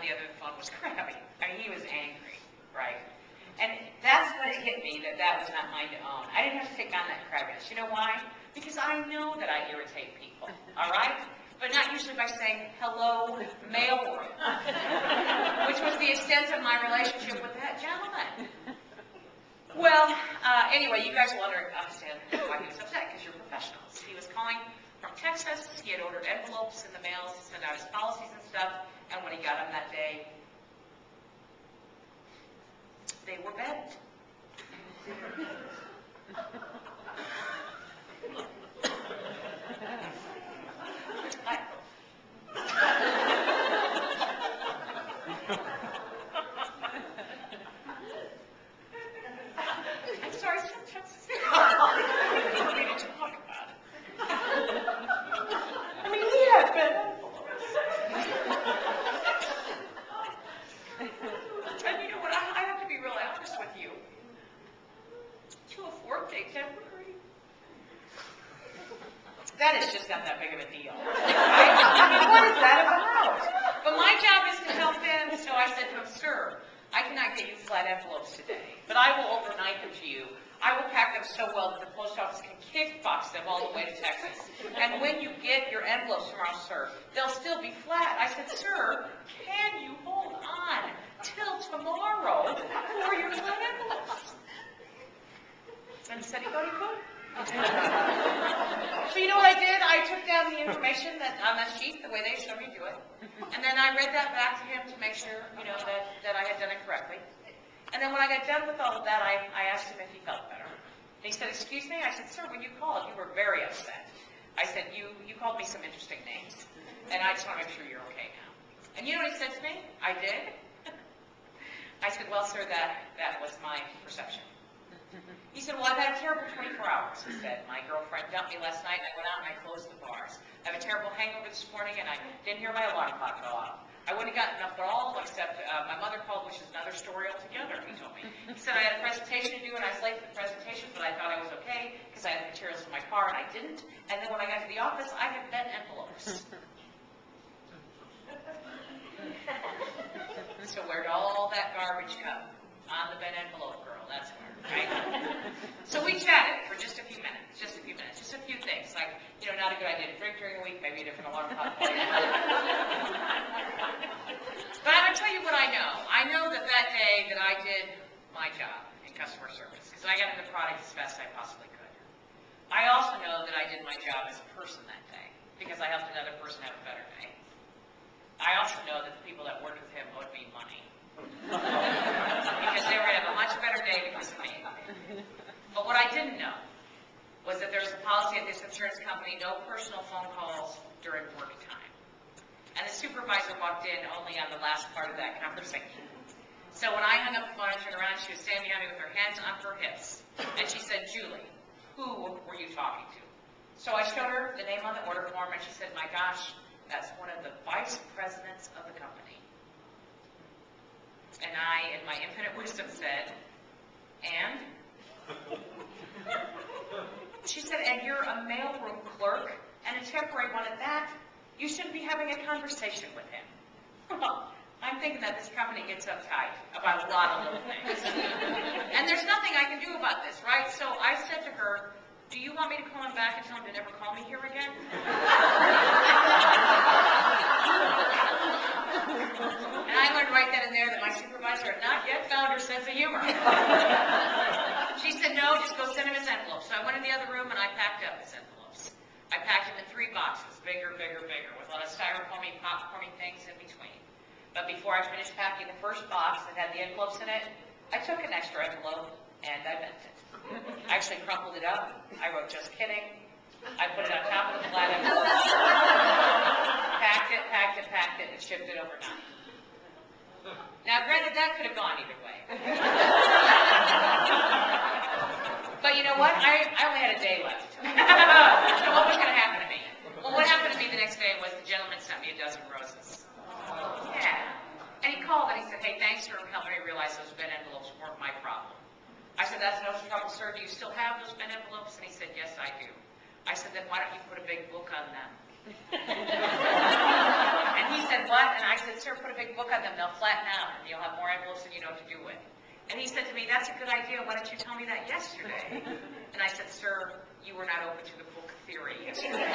the other phone was crabby. I mean, he was angry, right? And that's when it hit me that that was not mine to own. I didn't have to take on that crabbiness. You know why? Because I know that I irritate people, all right? But not usually by saying, hello, mailroom, which was the extent of my relationship with that gentleman. Well, anyway, you guys will understand why he was upset, because you're professionals. He was calling from Texas. He had ordered envelopes in the mail to send out his policies and stuff, and when he got them that day, they were bent. I'm sorry, sometimes I don't need to talk about it. I mean, he had bent envelopes. And you know what, I have to be really honest with you. To a fourth-day temporary, that is just not that big of a deal. Right? I mean, what is that about? But my job is to help him, so I said to him, sir, I cannot get you flat envelopes today, but I will overnight them to you. I will pack them so well that the post office can kickbox them all the way to Texas. And when you get your envelopes tomorrow, sir, they'll still be flat. I said, sir, can you hold on till tomorrow for your flat envelopes? And he said he thought he could. So you know what I did? I took down the information that on that sheet, the way they showed me do it, and then I read that back to him to make sure, you know, that I had done it correctly. And then when I got done with all of that, I asked him if he felt better. And he said, excuse me? I said, sir, when you called, you were very upset. I said, you called me some interesting names, and I just want to make sure you're okay now. And you know what he said to me? I did. I said, well, sir, that was my perception. He said, well, I've had a terrible 24 hours. He said, my girlfriend dumped me last night, and I went out and I closed the bars. I have a terrible hangover this morning, and I didn't hear my alarm clock go off. I wouldn't have gotten up at all, except my mother called, which is another story altogether, he told me. He said, I had a presentation to do, and I was late for the presentation, but I thought I was okay, because I had the materials in my car, and I didn't. And then when I got to the office, I had bent envelopes. So where'd all that garbage come? On the bent envelope girl, that's where, right? So we chatted for just a few minutes, just a few things, like, you know, not a good idea to drink during the week, maybe a different alarm clock. But I'm going to tell you what I know. I know that day that I did my job in customer service, because I got into product as fast as I possibly could. I also know that I did my job as a person that day, because I helped another person have a better day. I also know that the people that worked with him owed me money. Because they were going to have a much better day because of me. But what I didn't know was that there was a policy at this insurance company, no personal phone calls during work time. And the supervisor walked in only on the last part of that conversation. So when I hung up the phone and turned around, she was standing behind me with her hands on her hips. And she said, Julie, who were you talking to? So I showed her the name on the order form, and she said, my gosh, that's one of the vice presidents of the company. And I, in my infinite wisdom, said, and? She said, and you're a mailroom clerk, and a temporary one at that? You shouldn't be having a conversation with him. Well, I'm thinking that this company gets uptight about a lot of little things. And there's nothing I can do about this, right? So I said to her, do you want me to call him back and tell him to never call me here again? And I learned right then and there that my supervisor had not yet found her sense of humor. She said, no, just go send him his envelopes. So I went in the other room and I packed up his envelopes. I packed them in 3 boxes, bigger, with a lot of styrofoamy, popcorny things in between. But before I finished packing the first box that had the envelopes in it, I took an extra envelope and I bent it. I actually crumpled it up. I wrote, just kidding. I put it on top of the flat envelope. Packed it, and shipped it overnight. Now, granted, that could have gone either way. But you know what? I only had a day left. So what was going to happen to me? Well, what happened to me the next day was the gentleman sent me a dozen roses. Yeah. And he called and he said, hey, thanks for helping me realize those bent envelopes weren't my problem. I said, that's no trouble, sir. Do you still have those bent envelopes? And he said, yes, I do. I said, then why don't you put a big book on them? And he said, what? And I said, sir, put a big book on them. They'll flatten out, and you'll have more envelopes than you know what to do with. And he said to me, that's a good idea. Why didn't you tell me that yesterday? And I said, sir, you were not open to the book theory yesterday.